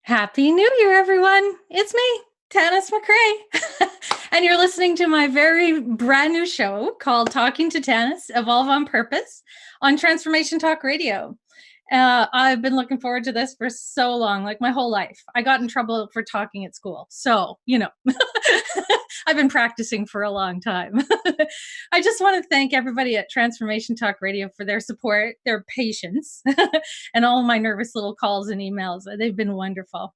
Happy New Year, everyone. It's me, Tanis McRae. And you're listening to my very brand new show called Talking to Tanis, Evolve on Purpose on Transformation Talk Radio. I've been looking forward to this for so long, like my whole life. I got in trouble for talking at school. So, I've been practicing for a long time. I just want to thank everybody at Transformation Talk Radio for their support, their patience, and all my nervous little calls and emails. They've been wonderful.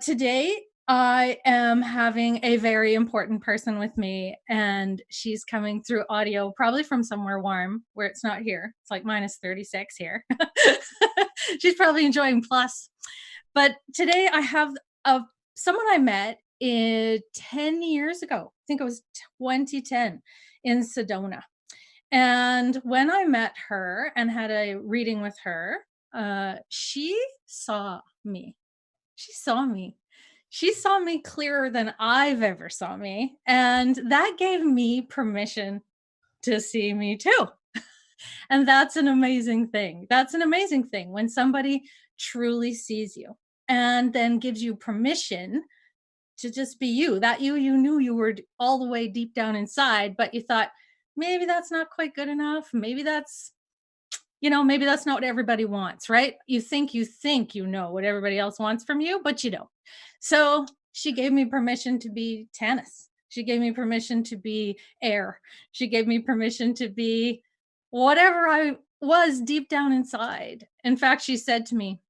Today, I am having a very important person with me, and she's coming through audio, probably from somewhere warm where it's not here. It's like minus 36 here. She's probably enjoying plus. But today I have someone I met 10 years ago. I think it was 2010 in Sedona. And when I met her and had a reading with her, she saw me. She saw me. She saw me clearer than I've ever saw me. And that gave me permission to see me too. And that's an amazing thing. That's an amazing thing when somebody truly sees you and then gives you permission to just be you. That you knew you were all the way deep down inside, but you thought, maybe that's not quite good enough. Maybe that's not what everybody wants, right? You think you know what everybody else wants from you, but you don't. So she gave me permission to be Tanis. She gave me permission to be air. She gave me permission to be whatever I was deep down inside. In fact, she said to me,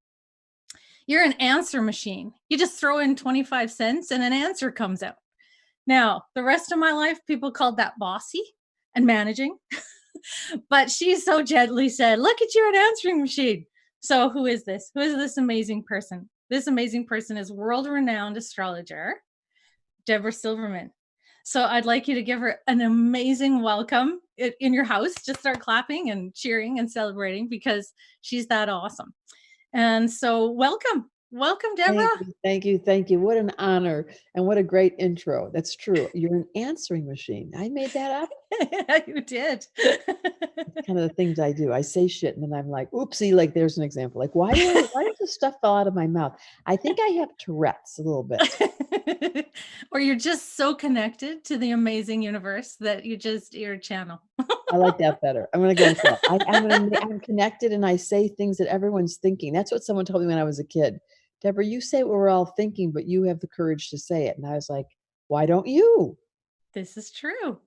"You're an answer machine. You just throw in 25 cents and an answer comes out." Now, the rest of my life, people called that bossy and managing. But she so gently said, "Look at you, an answering machine." So who is this? Who is this amazing person? This amazing person is world-renowned astrologer, Debra Silverman. So I'd like you to give her an amazing welcome in your house. Just start clapping and cheering and celebrating because she's that awesome. And so welcome. Welcome, Debra. Thank you. What an honor and what a great intro. That's true. You're an answering machine. I made that up. You did. It's kind of the things I do. I say shit and then I'm like, oopsie, like there's an example. Like, why does this stuff fall out of my mouth? I think I have Tourette's a little bit. Or you're just so connected to the amazing universe that you're a channel. I like that better. I'm going to go with that. I'm connected and I say things that everyone's thinking. That's what someone told me when I was a kid. Debra, you say what we're all thinking, but you have the courage to say it. And I was like, why don't you? This is true.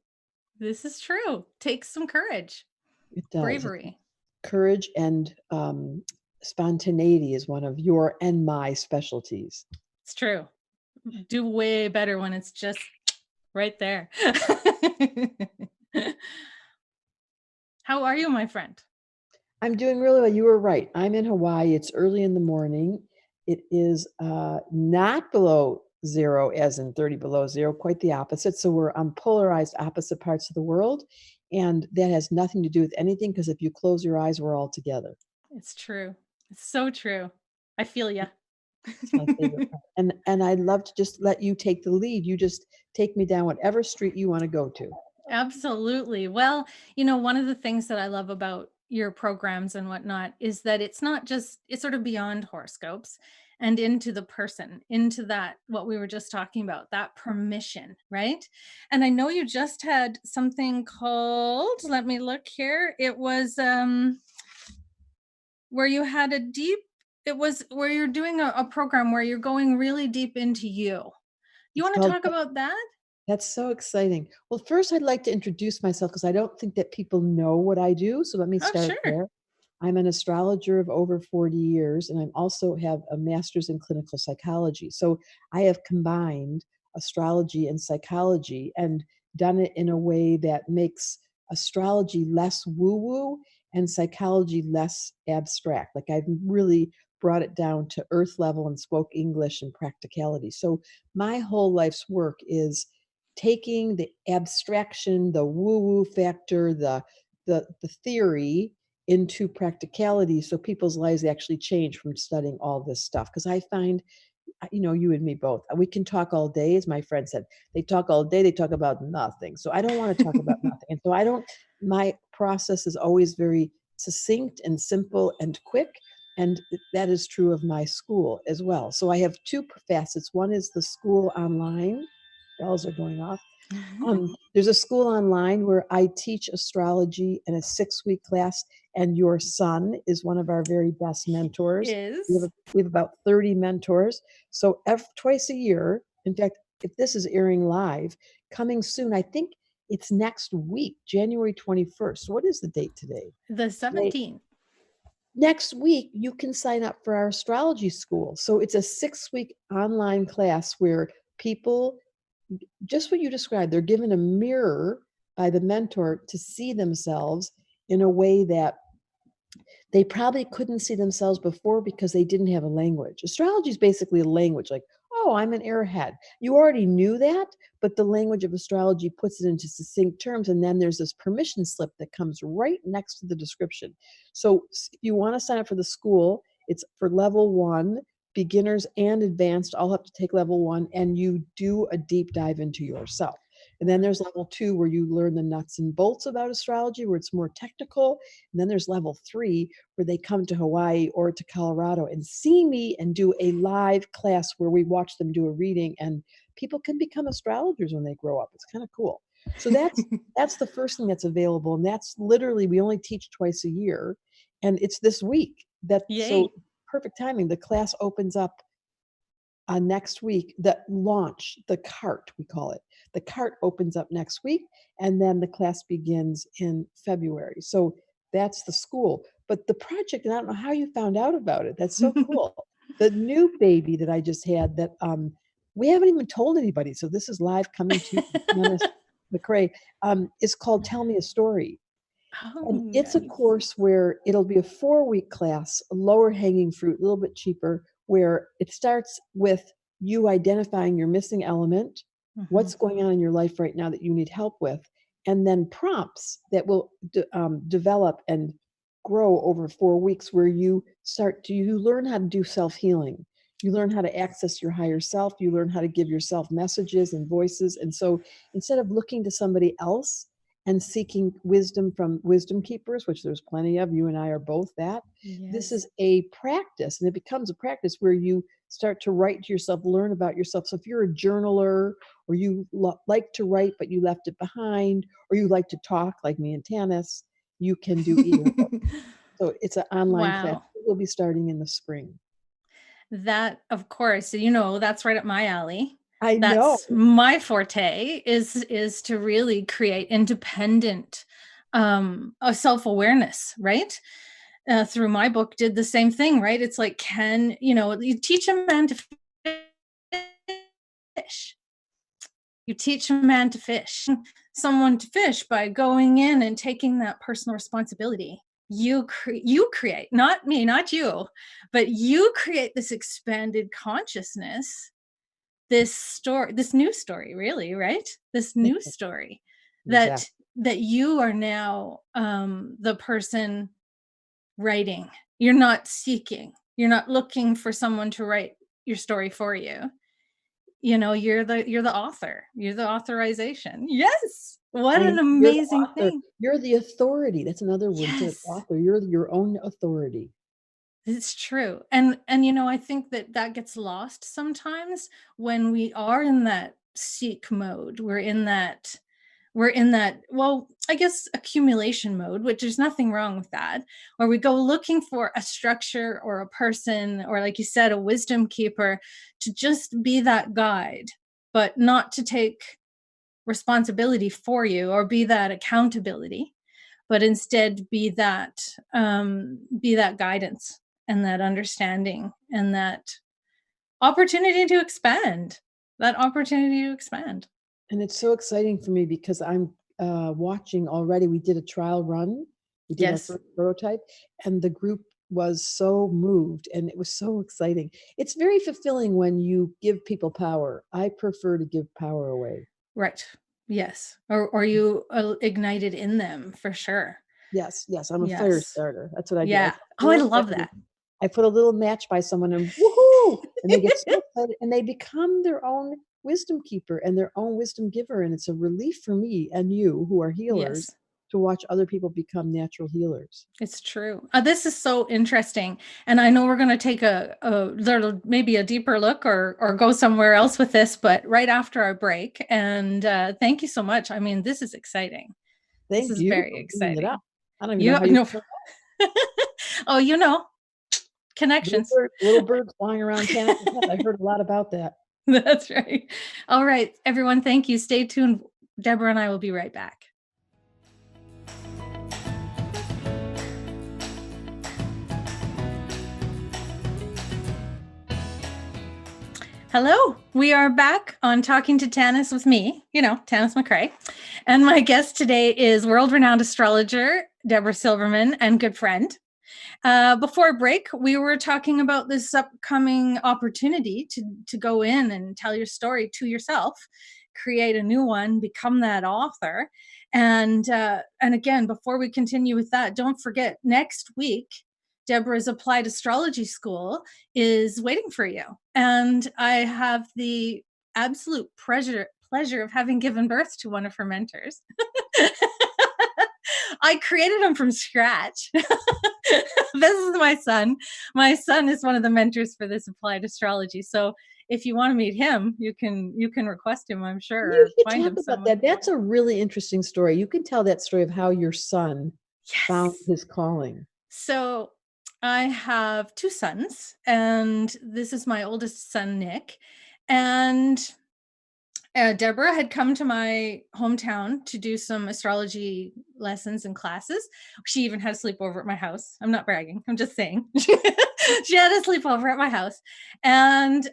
This is true. Takes some courage. It does. Bravery. Courage and spontaneity is one of your and my specialties. It's true. Do way better when it's just right there. How are you, my friend? I'm doing really well. You were right. I'm in Hawaii. It's early in the morning. It is not below zero, as in 30 below zero, quite the opposite. So we're on polarized opposite parts of the world. And that has nothing to do with anything because if you close your eyes, we're all together. It's true. It's so true. I feel you. It's my favorite part. And I'd love to just let you take the lead. You just take me down whatever street you want to go to. Absolutely. Well, one of the things that I love about your programs and whatnot is that it's sort of beyond horoscopes and into the person, into that, what we were just talking about, that permission, right? And I know you just had something called, let me look here. It was where you had where you're doing a program where you're going really deep into you. You want to talk about that? That's so exciting. Well, first I'd like to introduce myself because I don't think that people know what I do. So let me start there. I'm an astrologer of over 40 years, and I also have a master's in clinical psychology. So I have combined astrology and psychology and done it in a way that makes astrology less woo-woo and psychology less abstract. Like I've really brought it down to earth level and spoke English and practicality. So my whole life's work is taking the abstraction, the woo-woo factor, the theory into practicality so people's lives actually change from studying all this stuff. Because I find, you and me both, we can talk all day, as my friend said. They talk all day, they talk about nothing. So I don't want to talk about nothing. And so my process is always very succinct and simple and quick. And that is true of my school as well. So I have two facets. One is the school online. Bells are going off. There's a school online where I teach astrology in a 6-week class, and your son is one of our very best mentors. Is We have about 30 mentors. So twice a year, in fact, if this is airing live, coming soon, I think it's next week, January 21st. What is the date today? the 17th. Next week, you can sign up for our astrology school. So it's a 6-week online class where people, just what you described, they're given a mirror by the mentor to see themselves in a way that they probably couldn't see themselves before because they didn't have a language. Astrology is basically a language, like, oh, I'm an airhead. You already knew that, but the language of astrology puts it into succinct terms. And then there's this permission slip that comes right next to the description. So if you want to sign up for the school, it's for level 1. Beginners and advanced all have to take level 1, and you do a deep dive into yourself. And then there's level 2 where you learn the nuts and bolts about astrology, where it's more technical. And then there's level 3 where they come to Hawaii or to Colorado and see me and do a live class where we watch them do a reading, and people can become astrologers when they grow up. It's kind of cool. So that's the first thing that's available. And that's literally, we only teach twice a year. And it's this week. So perfect timing. The class opens up next week. The launch, the cart, we call it. The cart opens up next week, and then the class begins in February. So that's the school. But the project, and I don't know how you found out about it. That's so cool. The new baby that I just had that we haven't even told anybody. So this is live coming to Tanis McRae. Is called Tell Me a Story. And it's a course where it'll be a 4-week class, a lower hanging fruit, a little bit cheaper, where it starts with you identifying your missing element, what's going on in your life right now that you need help with, and then prompts that will develop and grow over 4 weeks, where you learn how to do self-healing. You learn how to access your higher self. You learn how to give yourself messages and voices. And so instead of looking to somebody else and seeking wisdom from wisdom keepers, which there's plenty of, you and I are both that. Yes. This is a practice, and it becomes a practice where you start to write to yourself, learn about yourself. So if you're a journaler, or you like to write, but you left it behind, or you like to talk like me and Tanis, you can do either. So it's an online class. It will be starting in the spring. That, of course, that's right up my alley. I know. That's my forte is to really create independent self-awareness, right? Through my book did the same thing, right? It's like, you teach a man to fish. You teach a man to fish, someone to fish by going in and taking that personal responsibility. You create, not me, not you, but you create this expanded consciousness, this new story, really, right? This new story that you are now the person writing. You're not seeking. You're not looking for someone to write your story for you. You're the author. You're the authorization. Yes. What an amazing thing. You're the authority. That's another word. Yes. Author. You're your own authority. It's true. And I think that gets lost sometimes when we are in that seek mode. We're in that, well, I guess accumulation mode, which there's nothing wrong with that, where we go looking for a structure or a person, or like you said, a wisdom keeper to just be that guide, but not to take responsibility for you or be that accountability, but instead be that guidance and that understanding and that opportunity to expand. And it's so exciting for me because I'm watching already. We did a trial run. We did our first prototype, and the group was so moved, and it was so exciting. It's very fulfilling when you give people power. I prefer to give power away. Right. Yes. Or you ignited in them, for sure. Yes. I'm a fire starter. That's what I do. Yeah. I love that. I put a little match by someone and woohoo! And they get so excited, and they become their own wisdom keeper and their own wisdom giver. And it's a relief for me and you, who are healers, to watch other people become natural healers. It's true. This is so interesting. And I know we're going to take maybe a deeper look or go somewhere else with this, but right after our break. And thank you so much. I mean, this is exciting. Thank This is you very for bringing it up. exciting. I don't even know how you. Oh, connections. Little birds flying around Canada. I heard a lot about that. That's right. All right, everyone. Thank you. Stay tuned. Deborah and I will be right back. Hello, we are back on Talking to Tanis with me, Tanis McRae. And my guest today is world-renowned astrologer Debra Silverman and good friend. Before break, we were talking about this upcoming opportunity to go in and tell your story to yourself, create a new one, become that author. And again, before we continue with that, don't forget, next week, Deborah's Applied Astrology School is waiting for you. And I have the absolute pleasure of having given birth to one of her mentors. I created him from scratch. This is my son. My son is one of the mentors for this applied astrology. So if you want to meet him, you can request him, I'm sure. You should talk about that. That's a really interesting story. You can tell that story of how your son found his calling. So I have two sons, and this is my oldest son, Nick. And Deborah had come to my hometown to do some astrology lessons and classes. She even had a sleepover at my house. I'm not bragging. I'm just saying. She had a sleepover at my house. And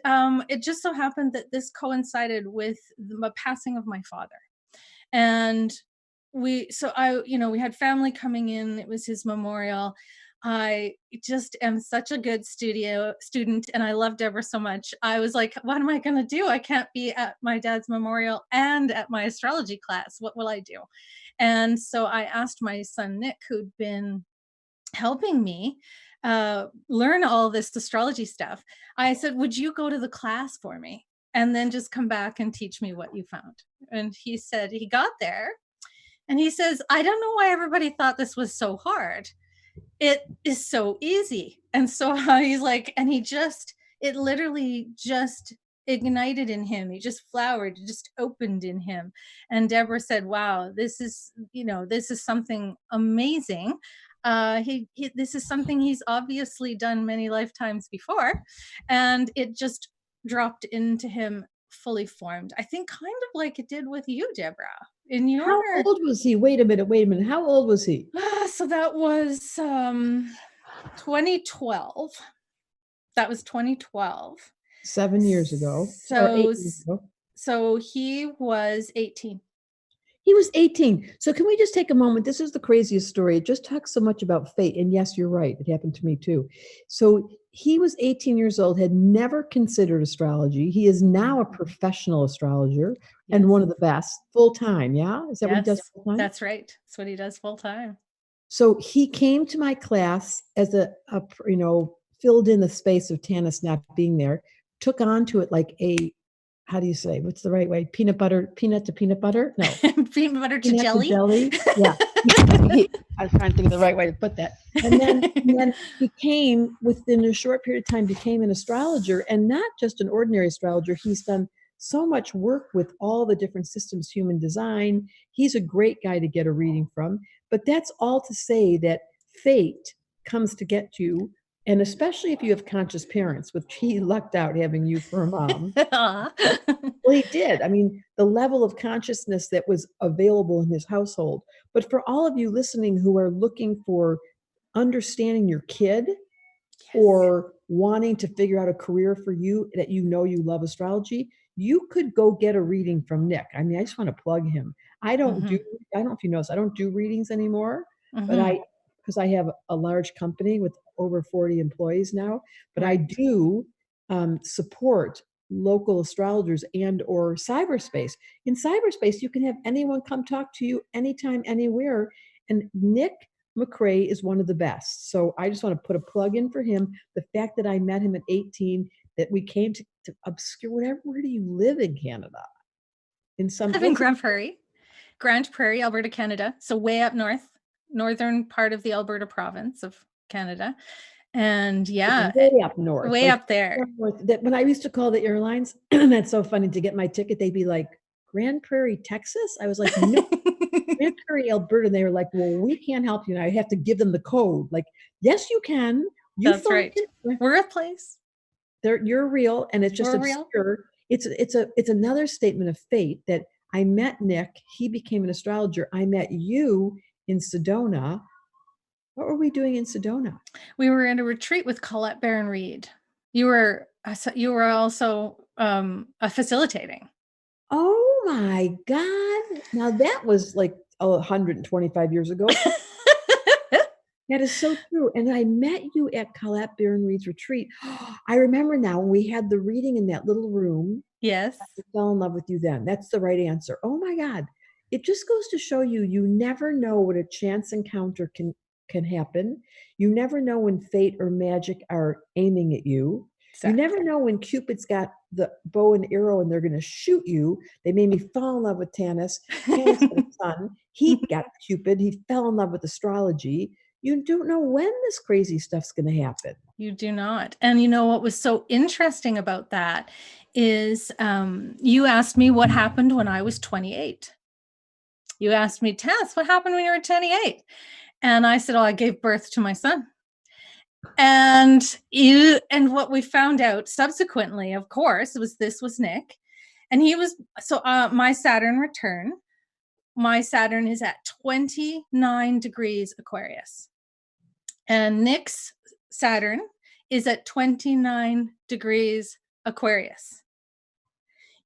it just so happened that this coincided with the passing of my father. And we had family coming in. It was his memorial. I just am such a good student, and I love Deborah so much. I was like, what am I going to do? I can't be at my dad's memorial and at my astrology class. What will I do? And so I asked my son, Nick, who'd been helping me learn all this astrology stuff. I said, would you go to the class for me and then just come back and teach me what you found? And he said, he got there and he says, I don't know why everybody thought this was so hard. It is so easy. And so he's like, and it literally just ignited in him. He just flowered, just opened in him. And Deborah said, wow, this is something amazing. This is something he's obviously done many lifetimes before. And it just dropped into him fully formed. I think kind of like it did with you, Deborah. How old was he? Wait a minute. How old was he? So that was 2012. That was 2012. 7 years ago. So, or 8 years ago. So he was 18. He was 18. So can we just take a moment? This is the craziest story. It just talks so much about fate. And yes, you're right. It happened to me too. So he was 18 years old, had never considered astrology. He is now a professional astrologer and one of the best, full time. Yeah? Is that what he does full time? That's right. That's what he does full time. So he came to my class as filled in the space of Tanis not being there, took on to it like how do you say, what's the right way? Peanut to peanut butter? No. Peanut butter to jelly? Yeah. I was trying to think of the right way to put that. And then became, within a short period of time, became an astrologer, and not just an ordinary astrologer. He's done so much work with all the different systems, human design. He's a great guy to get a reading from. But that's all to say that fate comes to get you. And especially if you have conscious parents, which he lucked out having you for a mom. Well, he did. I mean, the level of consciousness that was available in his household. But for all of you listening who are looking for understanding your kid or wanting to figure out a career for you that you love astrology, you could go get a reading from Nick. I mean, I just want to plug him. I don't know if you notice, I don't do readings anymore, but because I have a large company with over 40 employees now, but I do support local astrologers and or cyberspace. In cyberspace, you can have anyone come talk to you anytime, anywhere. And Nick McRae is one of the best. So I just want to put a plug in for him. The fact that I met him at 18, that we came to obscure, where do you live in Canada? I live in Grand Prairie. Grande Prairie, Alberta, Canada. So way up north, northern part of the Alberta province of Canada. And yeah, way up north, way like up there. north, that when I used to call the airlines, that's so funny, to get my ticket, they'd be like, Grand Prairie, Texas? I was like, no, Grand Prairie, Alberta. And they were like, well, we can't help you. And I have to give them the code. Like, yes, you can. You That's right. in. We're a place. You're real, and it's just We're obscure. real. It's another statement of fate that I met Nick. He became an astrologer. I met you in Sedona. What were we doing in Sedona? We were in a retreat with Colette Barron Reed. You were also facilitating. Oh my God. Now that was like 125 years ago. That is so true. And I met you at Colette Barron Reed's retreat. I remember now we had the reading in that little room. Yes. I fell in love with you then. That's the right answer. Oh my God. It just goes to show you, you never know what a chance encounter can happen. You never know when fate or magic are aiming at you. Exactly. You never know when Cupid's got the bow and arrow and they're going to shoot you. They made me fall in love with Tanis. Tanis' son, he got Cupid. He fell in love with astrology. You don't know when this crazy stuff's going to happen. You do not. And you know what was so interesting about that is you asked me what happened when I was 28. You asked me, Tess, what happened when you were 28? And I said, oh, I gave birth to my son. And what we found out subsequently, of course, was Nick. And he was, my Saturn return, my Saturn is at 29 degrees Aquarius. And Nick's Saturn is at 29 degrees Aquarius.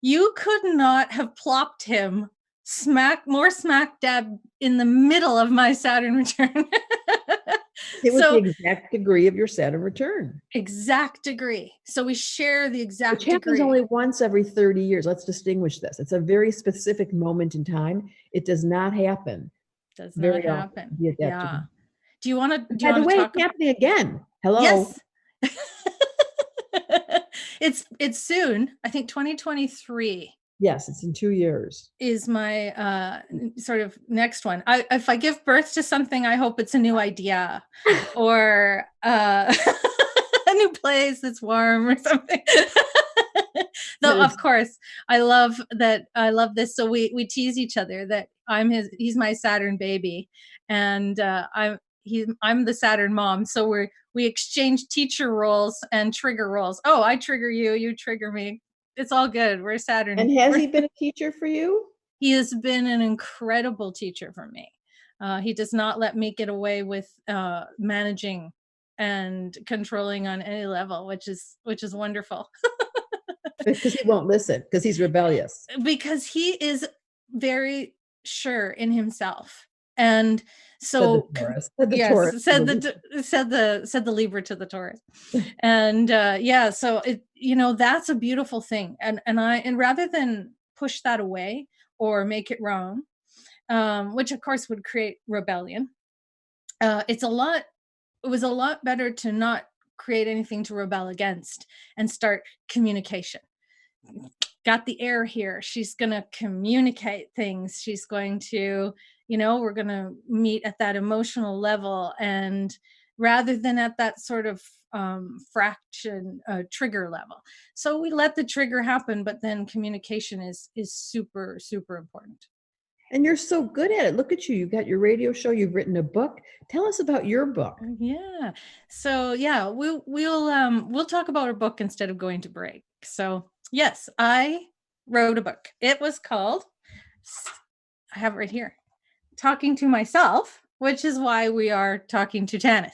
You could not have plopped him smack dab in the middle of my Saturn return. It was the exact degree of your Saturn return. Exact degree. So we share the exact degree. Which happens only once every 30 years. Let's distinguish this. It's a very specific moment in time. It does not happen. Does not happen. Yeah. Do you want to? By the way, it's happening again. Hello. Yes. It's soon. I think 2023. Yes, it's in 2 years. Is my sort of next one. If I give birth to something, I hope it's a new idea or a new place that's warm or something. Though, of course, I love this. So we tease each other that he's my Saturn baby, and I'm the Saturn mom. So we exchange teacher roles and trigger roles. Oh, I trigger you, you trigger me. It's all good. We're Saturn. And has he been a teacher for you? He has been an incredible teacher for me. He does not let me get away with managing and controlling on any level, which is wonderful. Because he won't listen, because he's rebellious. Because he is very sure in himself. And so said the Libra to the Taurus. And so that's a beautiful thing. And rather than push that away or make it wrong, which of course would create rebellion, it was a lot better to not create anything to rebel against and start communication. Got the air here. She's going to communicate things. She's going to, we're going to meet at that emotional level, and rather than at that sort of fraction trigger level. So we let the trigger happen, but then communication is super, super important. And you're so good at it. Look at you. You've got your radio show. You've written a book. Tell us about your book. Yeah. So yeah, we'll talk about our book instead of going to break. So yes, I wrote a book. It was called, I have it right here, Talking to Myself, which is why we are talking to Tanis.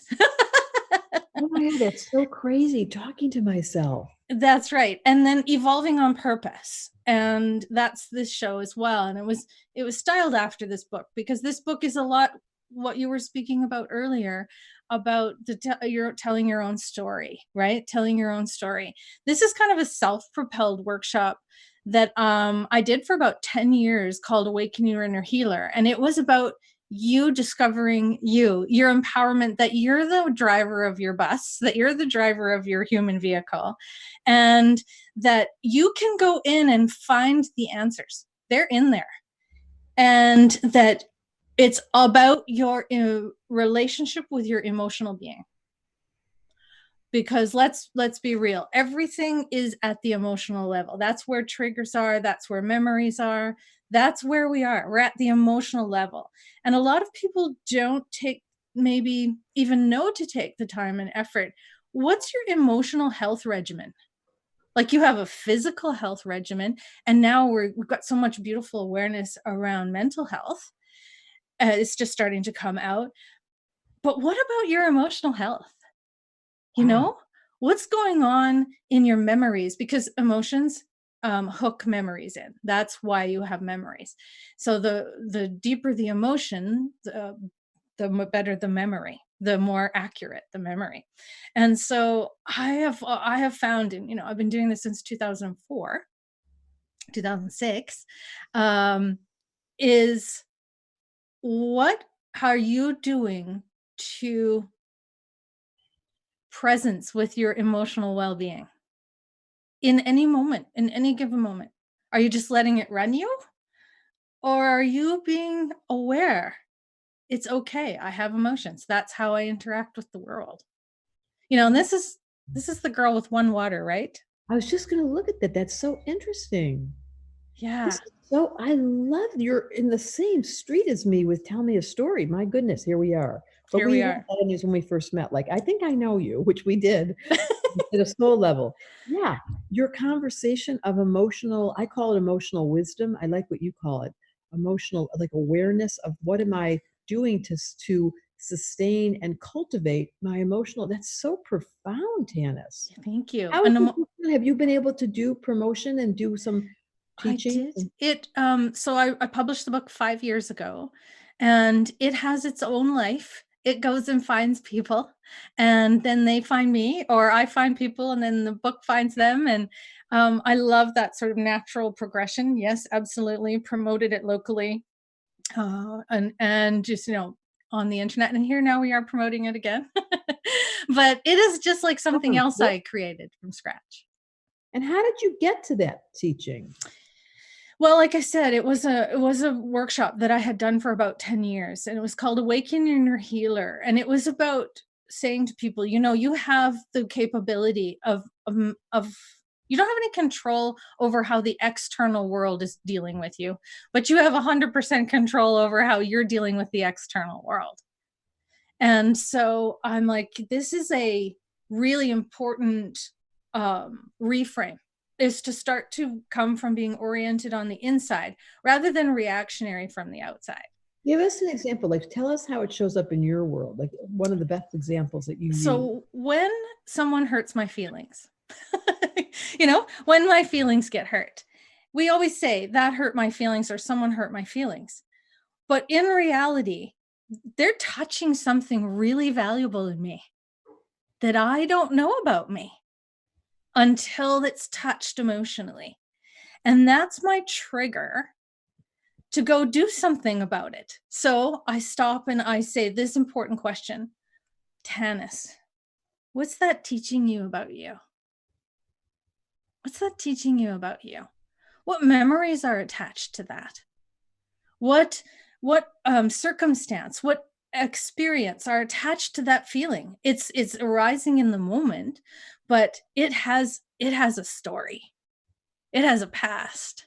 Oh my God, that's so crazy. Talking to myself. That's right. And then Evolving on Purpose. And that's this show as well. And it was styled after this book, because this book is a lot what you were speaking about earlier about you're telling your own story, right? Telling your own story. This is kind of a self-propelled workshop that I did for about 10 years called Awaken Your Inner Healer. And it was about you discovering your empowerment, that you're the driver of your bus, that you're the driver of your human vehicle, and that you can go in and find the answers. They're in there. and that it's about your relationship with your emotional being. Because let's be real, everything is at the emotional level. That's where triggers are, that's where memories are, that's where we are. We're at the emotional level. And a lot of people don't take, maybe even know to take the time and effort. What's your emotional health regimen? Like, you have a physical health regimen, and now we've got so much beautiful awareness around mental health. It's just starting to come out. But what about your emotional health? You Wow. know, what's going on in your memories? Because emotions hook memories in. That's why you have memories. So the deeper the emotion, the better the memory, the more accurate the memory. And so I have found, and I've been doing this since 2004, 2006, is what are you doing to presence with your emotional well-being in any moment, in any given moment? Are you just letting it run you, or are you being aware? It's okay, I have emotions, that's how I interact with the world. And this is the girl with one water, right? I was just going to look at that. That's so interesting. This Yeah, is so, I love you're in the same street as me with Tell Me a Story. My goodness, here we are. But here we we had are. that news when we first met. Like, I think I know you, which we did at a soul level. Yeah. Your conversation of emotional, I call it emotional wisdom. I like what you call it. Emotional, like awareness of what am I doing to sustain and cultivate my emotional. That's so profound, Tanis. Thank you. How And have you been able to do promotion and do some I teaching? did it. So I published the book 5 years ago, and it has its own life. It goes and finds people, and then they find me, or I find people, and then the book finds them. And I love that sort of natural progression. Yes, absolutely. Promoted it locally, and just on the internet. And here now we are promoting it again. But it is just like something Oh, else what? I created from scratch. And how did you get to that teaching? Well, like I said, it was a workshop that I had done for about 10 years, and it was called Awakening Your Healer. And it was about saying to people, you have the capability of you don't have any control over how the external world is dealing with you, but you have 100% control over how you're dealing with the external world. And so I'm like, this is a really important reframe, is to start to come from being oriented on the inside rather than reactionary from the outside. Give us an example. Like, tell us how it shows up in your world. Like, one of the best examples that you use. So when someone hurts my feelings, when my feelings get hurt, we always say that hurt my feelings or someone hurt my feelings. But in reality, they're touching something really valuable in me that I don't know about me until it's touched emotionally. And that's my trigger to go do something about it. So I stop and I say this important question: Tanis, what's that teaching you about you? What's that teaching you about you? What memories are attached to that? What circumstance, what experience are attached to that feeling? It's arising in the moment, but it has a story. It has a past.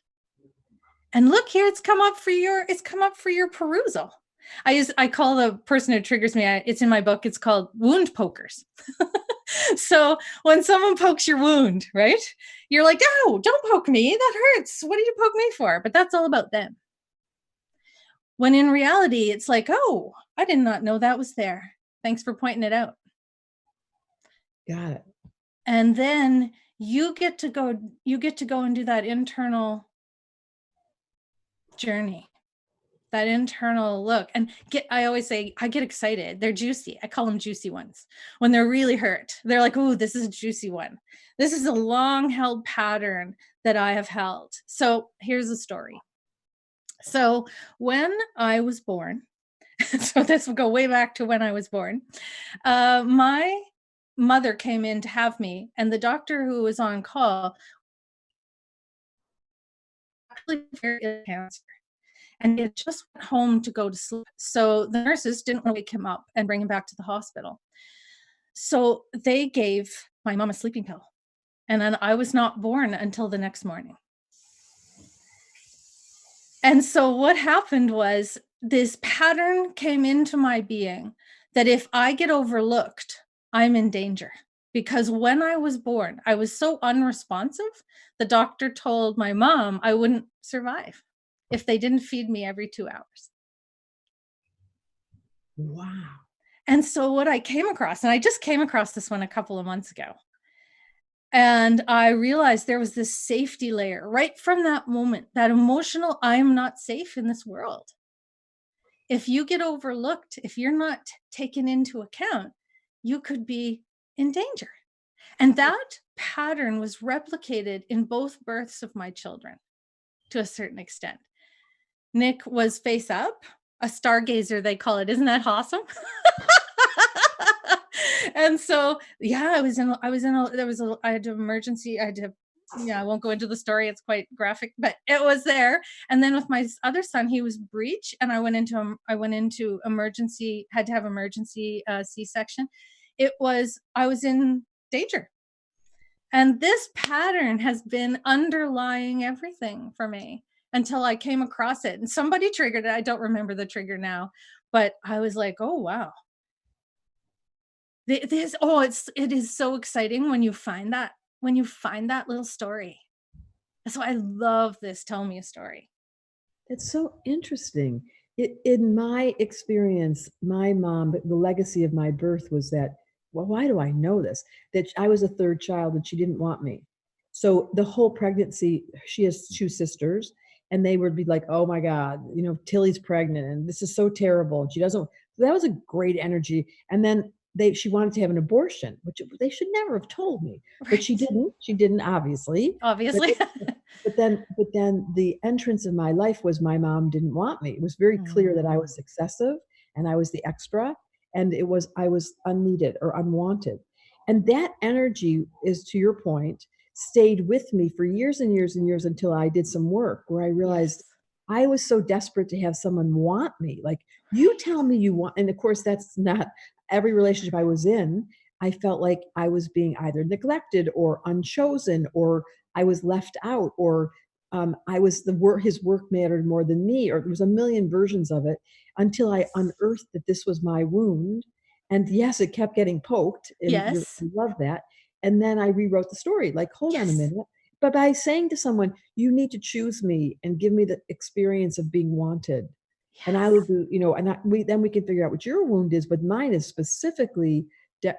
And look here, it's come up for your perusal. I call the person who triggers me, it's in my book, it's called wound pokers. So when someone pokes your wound, right? You're like, "Oh, don't poke me. That hurts. What did you poke me for?" But that's all about them. When in reality, it's like, "Oh, I did not know that was there. Thanks for pointing it out." Got it. And then you get to go and do that internal journey, that internal look. And I always say, I get excited. They're juicy. I call them juicy ones. When they're really hurt, they're like, "Oh, this is a juicy one. This is a long held pattern that I have held." So here's a story. So when I was born, so this will go way back to when I was born, my mother came in to have me, and the doctor who was on call actually very ill with cancer. and he had just went home to go to sleep. So the nurses didn't wake him up and bring him back to the hospital. So they gave my mom a sleeping pill. And then I was not born until the next morning. And so what happened was this pattern came into my being that if I get overlooked, I'm in danger. Because when I was born, I was so unresponsive, the doctor told my mom I wouldn't survive if they didn't feed me every 2 hours. Wow. And so what I came across, and I just came across this one a couple of months ago, and I realized there was this safety layer right from that moment, that emotional, I am not safe in this world. If you get overlooked, if you're not taken into account, you could be in danger. And that pattern was replicated in both births of my children to a certain extent. Nick was face up, a stargazer, they call it. Isn't that awesome? And so, yeah, I had an emergency. I won't go into the story. It's quite graphic, but it was there. And then with my other son, he was breech, and I went into emergency, had to have emergency C-section. I was in danger. And this pattern has been underlying everything for me until I came across it. And somebody triggered it. I don't remember the trigger now, but I was like, oh, wow. It is so exciting when you find that little story. That's why I love this Tell Me a Story. It's so interesting. In my experience, my mom, the legacy of my birth was that, well, why do I know this? That I was a third child and she didn't want me. So the whole pregnancy, she has 2 sisters, and they would be like, oh my God, Tilly's pregnant and this is so terrible. And she doesn't, that was a great energy. And then she wanted to have an abortion, which they should never have told me, but she Right. didn't. She didn't, obviously. But Obviously. but then the entrance of my life was my mom didn't want me. It was very clear that I Mm. was excessive and I was the extra, and I was unneeded or unwanted. And that energy is, to your point, stayed with me for years and years and years until I did some work where I realized Yes. I was so desperate to have someone want me. Like, you tell me you want, and of course that's not every relationship I was in. I felt like I was being either neglected or unchosen, or I was left out, or I was his work mattered more than me, or there was a million versions of it until I unearthed that this was my wound. And yes, it kept getting poked, and Yes. I love that. And then I rewrote the story. Like, hold on a Yes. minute. But by saying to someone, you need to choose me and give me the experience of being wanted, and I will Yes. do, we can figure out what your wound is, but mine is specifically,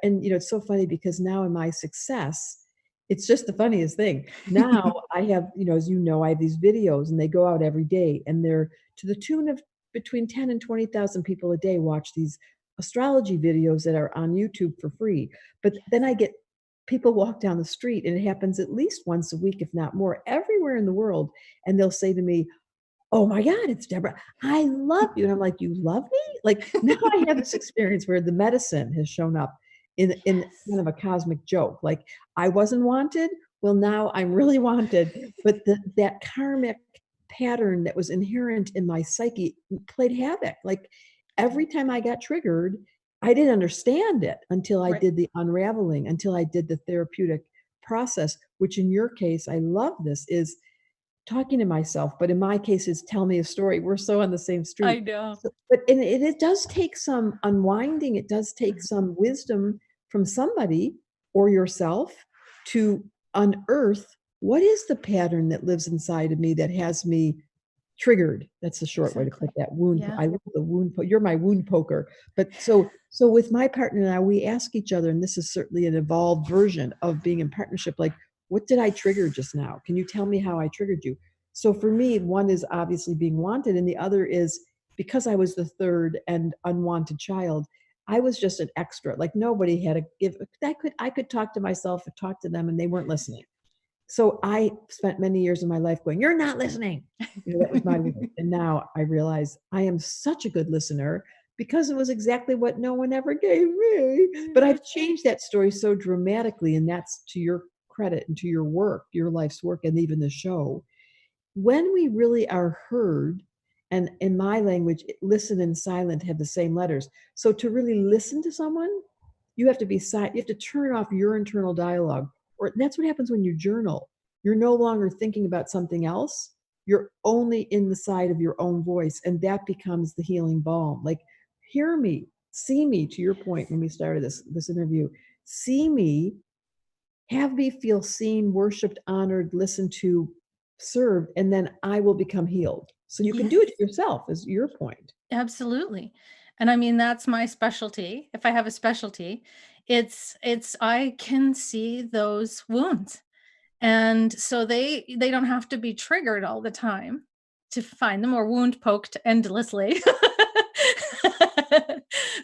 and it's so funny because now in my success, it's just the funniest thing. Now I have, as I have these videos and they go out every day, and they're to the tune of between 10 and 20,000 people a day watch these astrology videos that are on YouTube for free. But then I get people walk down the street, and it happens at least once a week, if not more, everywhere in the world. And they'll say to me, oh my God, it's Debra. I love you. And I'm like, you love me? Like, now I have this experience where the medicine has shown up in Yes. kind of a cosmic joke. Like, I wasn't wanted. Well, now I'm really wanted. But that karmic pattern that was inherent in my psyche played havoc. Like, every time I got triggered, I didn't understand it until I Right. did the unraveling, until I did the therapeutic process, which in your case, I love this, is talking to myself, but in my case, it's tell me a story. We're so on the same I street. know. So, but it does take some unwinding. It does take Mhm. some wisdom from somebody or yourself to unearth what is the pattern that lives inside of me that has me triggered. That's the short way to put Exactly. that wound. Yeah. I love the wound. You're my wound poker. But so with my partner and I, we ask each other, and this is certainly an evolved version of being in partnership. Like, what did I trigger just now? Can you tell me how I triggered you? So for me, one is obviously being wanted, and the other is because I was the third and unwanted child. I was just an extra. Like, nobody had a give. I could talk to myself or talk to them, and they weren't listening. So I spent many years of my life going, you're not listening. That was my word. And now I realize I am such a good listener because it was exactly what no one ever gave me. But I've changed that story so dramatically. And that's to your credit and to your work, your life's work, and even the show. When we really are heard And in my language, listen and silent have the same letters. So to really listen to someone, you have to be silent. You have to turn off your internal dialogue. Or that's what happens when you journal. You're no longer thinking about something else. You're only in the side of your own voice. And that becomes the healing balm. Like, hear me, see me, to your point when we started this interview. See me, have me feel seen, worshiped, honored, listened to, served, and then I will become healed. So you can do it yourself, is your point. Absolutely. And I mean, that's my specialty. If I have a specialty, it's I can see those wounds. And so they don't have to be triggered all the time to find them, or wound poked endlessly.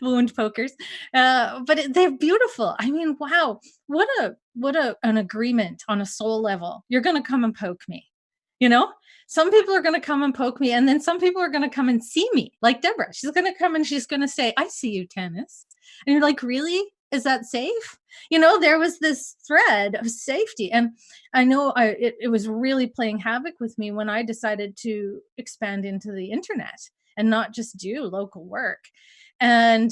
Wound pokers. They're beautiful. I mean, wow, what an agreement on a soul level. You're going to come and poke me. You know, some people are going to come and poke me, and then some people are going to come and see me, like Deborah. She's going to come and she's going to say, I see you, Tanis. And you're like, really? Is that safe? You know, there was this thread of safety. And I know it was really playing havoc with me when I decided to expand into the internet and not just do local work. And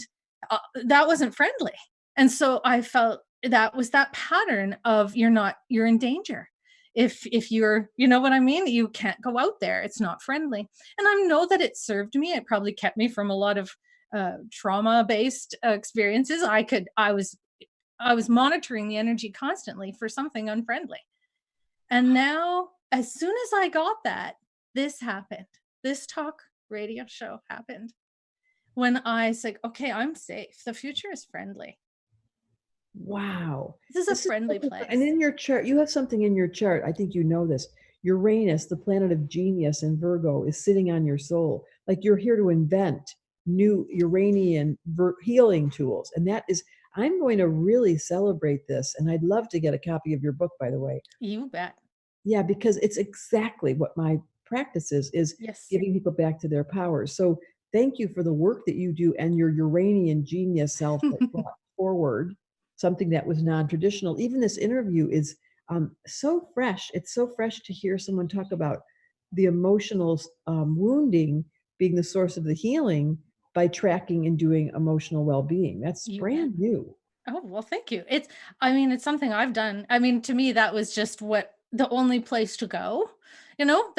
that wasn't friendly. And so I felt that was that pattern of you're in danger. If you're, you know what I mean? You can't go out there. It's not friendly. And I know that it served me. It probably kept me from a lot of trauma-based experiences. I was monitoring the energy constantly for something unfriendly. And now, as soon as I got that, this happened. This talk radio show happened when I said, okay, I'm safe. The future is friendly. Wow. This is a friendly place. And in your chart, you have something in your chart. I think you know this. Uranus, the planet of genius in Virgo, is sitting on your soul. Like, you're here to invent new Uranian healing tools. And that is, I'm going to really celebrate this. And I'd love to get a copy of your book, by the way. You bet. Yeah, because it's exactly what my practice is Yes. giving people back to their powers. So thank you for the work that you do and your Uranian genius self that brought forward something that was non-traditional. Even this interview is so fresh. It's so fresh to hear someone talk about the emotional wounding being the source of the healing by tracking and doing emotional well-being. That's brand new. Oh, well, thank you. It's something I've done. I mean, to me, that was just the only place to go. You know,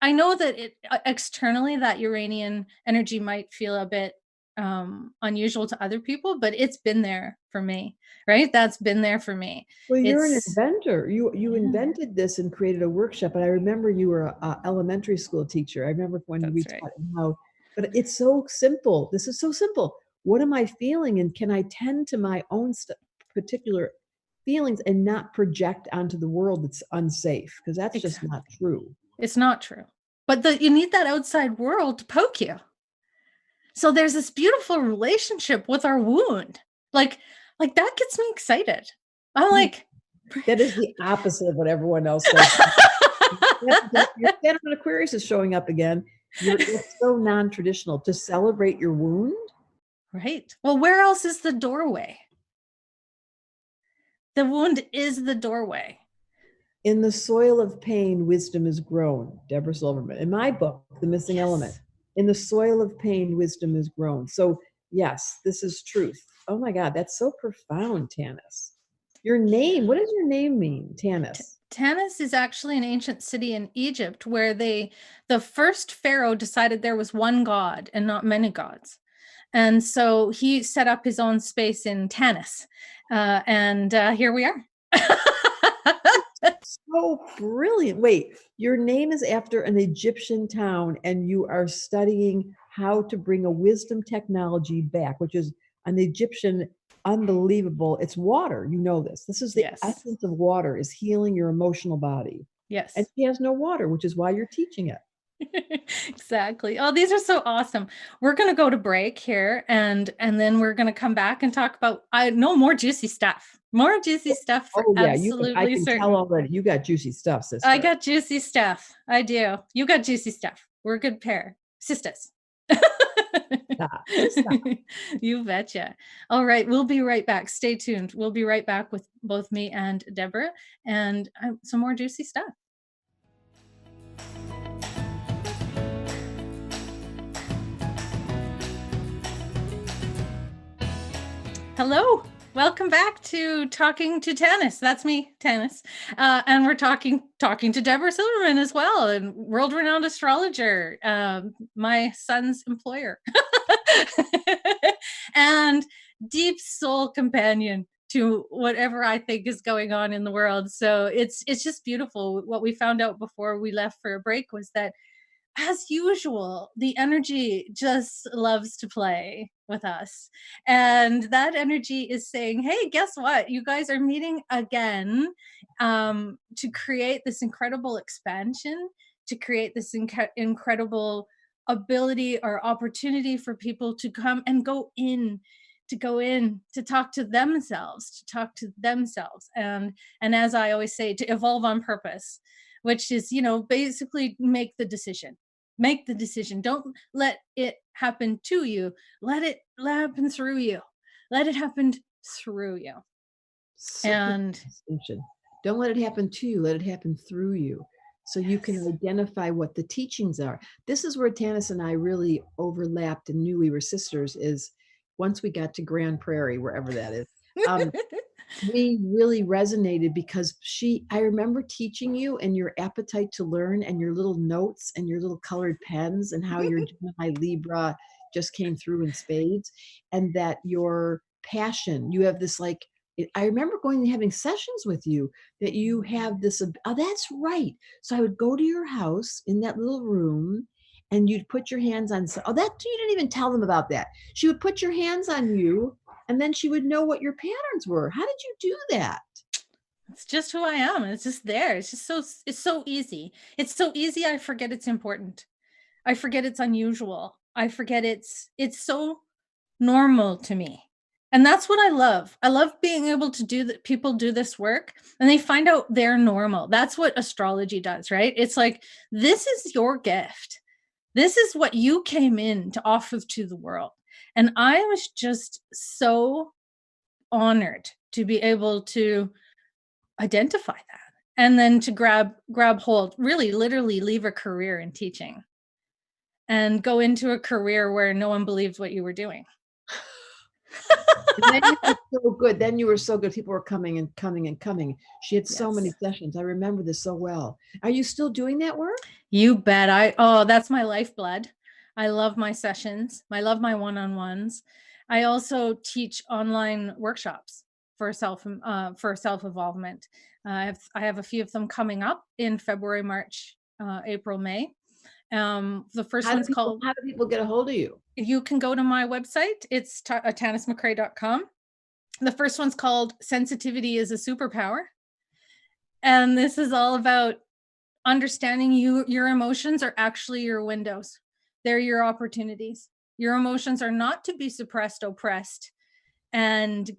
I know that externally that Uranian energy might feel a bit unusual to other people, but it's been there for me, right? That's been there for me. Well, you're an inventor. You invented this and created a workshop. And I remember you were an elementary school teacher. I remember when we taught how, but it's so simple. This is so simple. What am I feeling? And can I tend to my own particular feelings and not project onto the world that's unsafe? Because that's just not true. It's not true. But you need that outside world to poke you. So there's this beautiful relationship with our wound. Like that gets me excited. I'm like, that is the opposite of what everyone else says. Your Saturn in Aquarius is showing up again. You're so non-traditional to celebrate your wound. Right. Well, where else is the doorway? The wound is the doorway. In the soil of pain, wisdom is grown. Debra Silverman. In my book, The Missing Element. In the soil of pain, wisdom is grown. So yes, this is truth. Oh my God, that's so profound, Tanis. Your name, what does your name mean, Tanis? Tanis is actually an ancient city in Egypt where the first pharaoh decided there was one god and not many gods. And so he set up his own space in Tanis. And here we are. So brilliant. Wait, your name is after an Egyptian town and you are studying how to bring a wisdom technology back, which is an Egyptian unbelievable. It's water. You know this. This is the essence of water, is healing your emotional body. Yes. And she has no water, which is why you're teaching it. Exactly. Oh, these are so awesome. We're going to go to break here and then we're going to come back and talk about more juicy stuff. More juicy stuff for absolutely I can tell already. You got juicy stuff, sister. I got juicy stuff. I do. You got juicy stuff. We're a good pair. Sisters. Stop. You betcha. All right. We'll be right back. Stay tuned. We'll be right back with both me and Deborah and some more juicy stuff. Hello, welcome back to Talking to Tanis. That's me, Tanis, and we're talking to Debra Silverman as well, and world-renowned astrologer, my son's employer, and deep soul companion to whatever I think is going on in the world. So it's just beautiful. What we found out before we left for a break was that, as usual, the energy just loves to play with us. And that energy is saying, hey, guess what? You guys are meeting again, to create this incredible expansion, to create this incredible ability or opportunity for people to come and to talk to themselves, and as I always say, to evolve on purpose, which is, basically make the decision. Don't let it happen to you. Let it happen through you. Let it happen through you. Such a distinction. Don't let it happen to you. Let it happen through you. So you can identify what the teachings are. This is where Tanis and I really overlapped and knew we were sisters, is once we got to Grand Prairie, wherever that is. We really resonated because I remember teaching you and your appetite to learn and your little notes and your little colored pens and how your Gemini Libra just came through in spades, and that your passion, you have this I remember going and having sessions with you that you have this, oh, that's right. So I would go to your house in that little room and you'd put your hands on, you didn't even tell them about that. She would put your hands on you and then she would know what your patterns were. How did you do that? It's just who I am. It's just there. It's so easy. It's so easy. I forget it's important. I forget it's unusual. I forget it's so normal to me. And that's what I love. I love being able to do that. People do this work and they find out they're normal. That's what astrology does, right? It's like, this is your gift. This is what you came in to offer to the world. And I was just so honored to be able to identify that and then to grab hold, really literally leave a career in teaching and go into a career where no one believed what you were doing. And then you were so good. Then you were so good. People were coming and coming and coming. She had so many sessions. I remember this so well. Are you still doing that work? You bet. That's my lifeblood. I love my sessions. I love my one-on-ones. I also teach online workshops for self-evolvement. I have a few of them coming up in February, March, April, May. The first one's called. How do people get a hold of you? You can go to my website. It's tanismcrae.com. The first one's called Sensitivity is a Superpower. And this is all about understanding your emotions are actually your windows. They're your opportunities. Your emotions are not to be suppressed, oppressed, and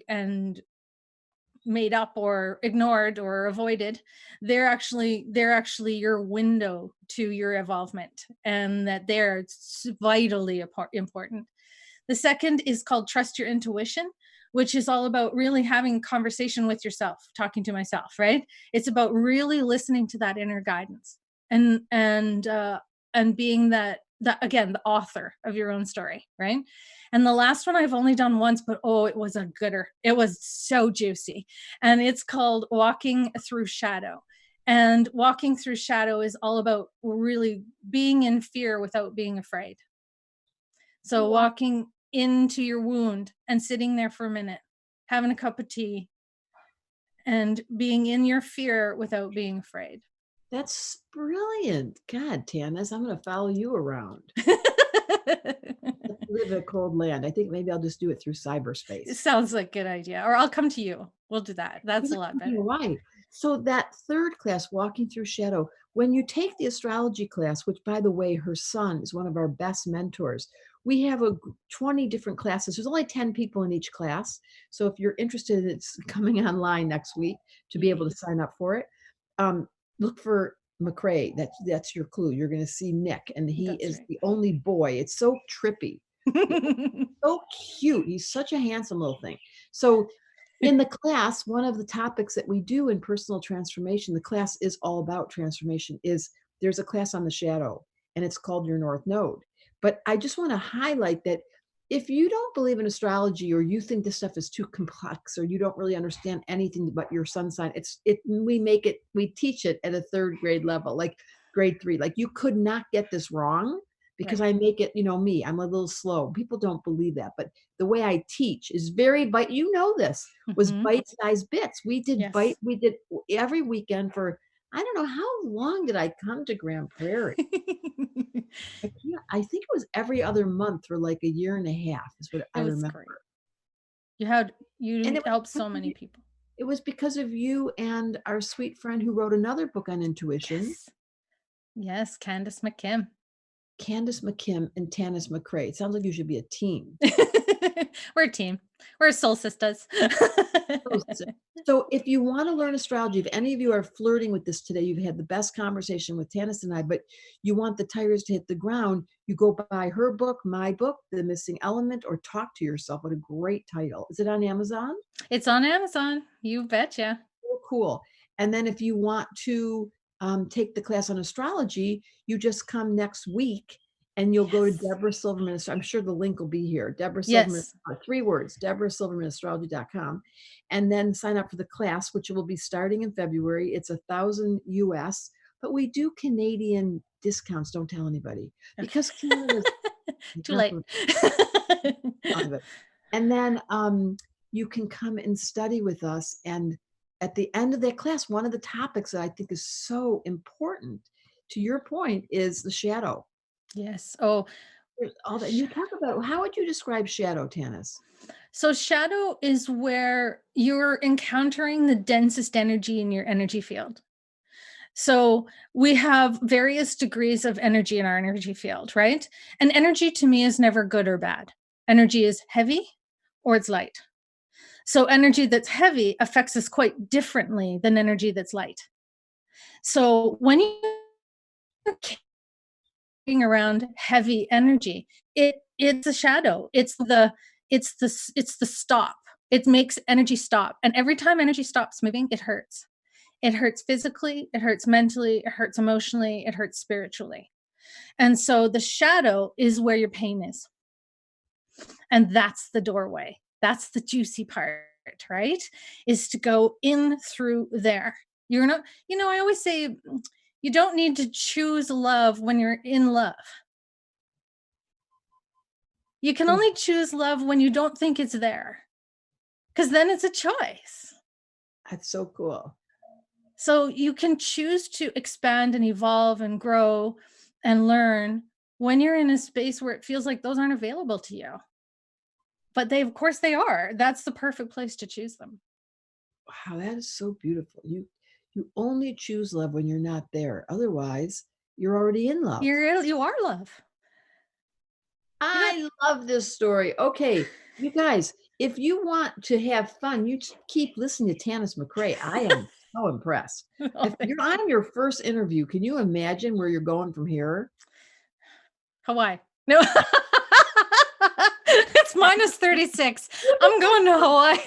made up or ignored or avoided. They're actually your window to your evolvement, and that they're vitally important. The second is called Trust Your Intuition, which is all about really having a conversation with yourself, talking to myself, right? It's about really listening to that inner guidance and being that again, the author of your own story, right? And the last one I've only done once, but it was a gooder. It was so juicy. And it's called Walking Through Shadow. And walking through shadow is all about really being in fear without being afraid. So walking into your wound and sitting there for a minute, having a cup of tea, and being in your fear without being afraid. That's brilliant. God, Tanis, I'm going to follow you around. Live in a cold land. I think maybe I'll just do it through cyberspace. It sounds like a good idea. Or I'll come to you. We'll do that. That's a lot better. Right. So that third class, Walking Through Shadow, when you take the astrology class, which by the way, her son is one of our best mentors, we have 20 different classes. There's only 10 people in each class. So if you're interested, it's coming online next week to be able to sign up for it. Look for McRae. That's your clue. You're going to see Nick, and he is the only boy. It's so trippy. So cute. He's such a handsome little thing. So in the class, one of the topics that we do in personal transformation, the class is all about transformation, is there's a class on the shadow, and it's called Your North Node. But I just want to highlight that if you don't believe in astrology, or you think this stuff is too complex, or you don't really understand anything but your sun sign, we teach it at a third grade level, like grade 3. Like, you could not get this wrong, because Right. I make it, me, I'm a little slow. People don't believe that, but the way I teach is very this was Mm-hmm. bite-sized bits. Yes. We did every weekend for, I don't know how long did I come to Grand Prairie. I think it was every other month for like a year and a half is what It I was remember. great. And You helped so many people. it was because of you and our sweet friend who wrote another book on intuition, Yes. Yes, Candace McKim. Candace McKim and Tanis McRae. It sounds like you should be a team. We're a team. We're soul sisters. So if you want to learn astrology, if any of you are flirting with this today, you've had the best conversation with Tanis and I, but you want the tires to hit the ground, you go buy her book, my book, The Missing Element, or Talk to Yourself. What a great title. Is it on Amazon? It's on Amazon. You betcha. Oh, cool. And then if you want to take the class on astrology, you just come next week and you'll go to Yes. Debra Silverman. I'm sure the link will be here. Debra Silverman, Yes. 3 words, DebraSilvermanAstrology.com. And then sign up for the class, which will be starting in February. It's $1,000 US, but we do Canadian discounts. Don't tell anybody, Okay. because Canada's Too late. of it. And then you can come and study with us. And at the end of that class, one of the topics that I think is so important, to your point, is the shadow. Yes. Oh, All that you talk about. How would you describe shadow, Tanis? so shadow is where you're encountering the densest energy in your energy field. So we have various degrees of energy in our energy field, right? And energy to me is never good or bad. Energy is heavy or it's light. So energy that's heavy affects us quite differently than energy that's light. So when you're carrying around heavy energy, it's a shadow. It's the stop. It makes energy stop. And every time energy stops moving, it hurts. It hurts physically, it hurts mentally, it hurts emotionally, it hurts spiritually. And so the shadow is where your pain is. And that's the doorway. That's the juicy part, right? Is to go in through there. You're not, I always say you don't need to choose love when you're in love. You can only choose love when you don't think it's there, because then it's a choice. That's so cool. So you can choose to expand and evolve and grow and learn when you're in a space where it feels like those aren't available to you. But of course they are. That's the perfect place to choose them. Wow, that is so beautiful. You only choose love when you're not there. Otherwise, you're already in love. You are love. I love this story. Okay, you guys, if you want to have fun, you just keep listening to Tanis McRae. I am so impressed. Oh, If you're on your first interview, can you imagine where you're going from here? Hawaii. No. It's minus 36. I'm going to Hawaii.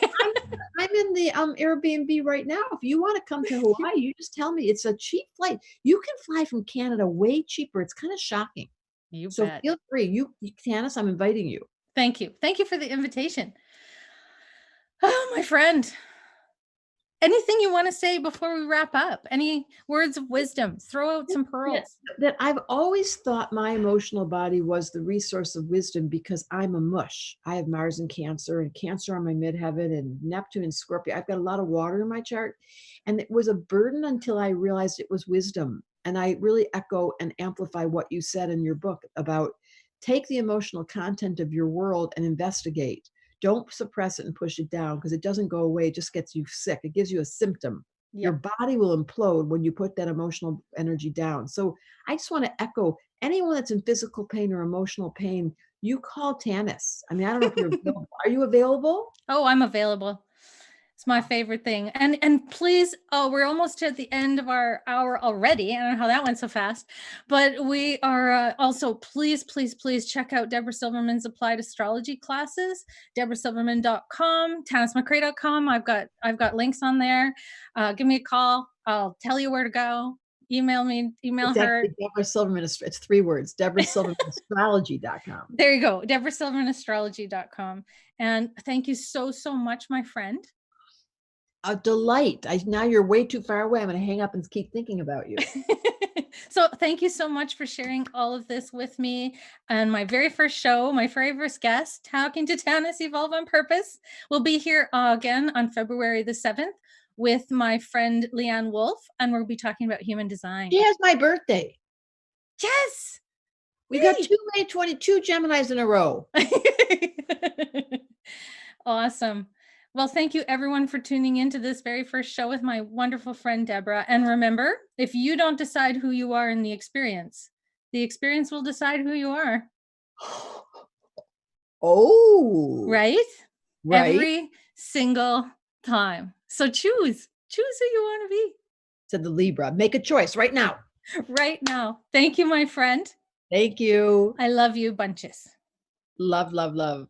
I'm in the Airbnb right now. If you want to come to Hawaii, you just tell me. It's a cheap flight. You can fly from Canada way cheaper. It's kind of shocking. You So bet. feel free. Tanis, I'm inviting you. Thank you. Thank you for the invitation. Oh, my friend. Anything you want to say before we wrap up? Any words of wisdom? Throw out some pearls. That I've always thought my emotional body was the resource of wisdom, because I'm a mush. I have Mars in Cancer, and Cancer on my midheaven, and Neptune in Scorpio. I've got a lot of water in my chart. And it was a burden until I realized it was wisdom. And I really echo and amplify what you said in your book about take the emotional content of your world and investigate. Don't suppress it and push it down, because it doesn't go away. It just gets you sick. It gives you a symptom. Your Yep. body will implode when you put that emotional energy down. So I just want to echo, anyone that's in physical pain or emotional pain, you call Tanis. I mean, I don't know if you're available. Are you available? Oh, I'm available. It's my favorite thing. And please, we're almost at the end of our hour already. I don't know how that went so fast, but we are also, please, please, please check out Debra Silverman's applied astrology classes, debrasilverman.com, tanismccrae.com. I've got links on there. Give me a call. I'll tell you where to go. Email me, email It's her. actually Debra Silverman. It's 3 words, DebraSilvermanAstrology.com. There you go, DebraSilvermanAstrology.com. And thank you so, so much, my friend. A delight. Now you're way too far away. I'm going to hang up and keep thinking about you. So thank you so much for sharing all of this with me. And my very first show, my very first guest, Talking to Tanis Evolve on Purpose, will be here again on February the 7th with my friend Leanne Wolf, and we'll be talking about human design. She has my birthday. Yes. We got 22 Geminis in a row. Awesome. Well, thank you everyone for tuning into this very first show with my wonderful friend Debra. And remember, if you don't decide who you are in the experience will decide who you are. Oh. Right? Every single time. So choose who you want to be. Said the Libra. Make a choice right now. Right now. Thank you, my friend. Thank you. I love you bunches. Love, love, love.